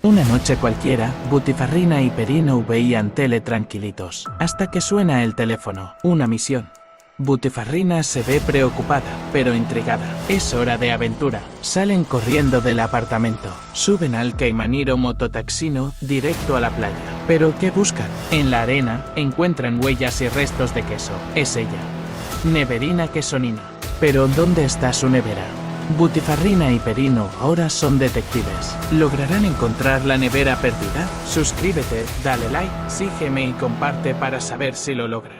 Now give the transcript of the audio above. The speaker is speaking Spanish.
Una noche cualquiera, Butifarrina y Perino veían tele tranquilitos, hasta que suena el teléfono. Una misión. Butifarrina se ve preocupada, pero intrigada. Es hora de aventura. Salen corriendo del apartamento. Suben al Caimaniro mototaxino directo a la playa. ¿Pero qué buscan? En la arena, encuentran huellas y restos de queso. Es ella. Neverina Quesonina. Pero ¿dónde está su nevera? Butifarrina y Perino ahora son detectives. ¿Lograrán encontrar la nevera perdida? Suscríbete, dale like, sígueme y comparte para saber si lo logran.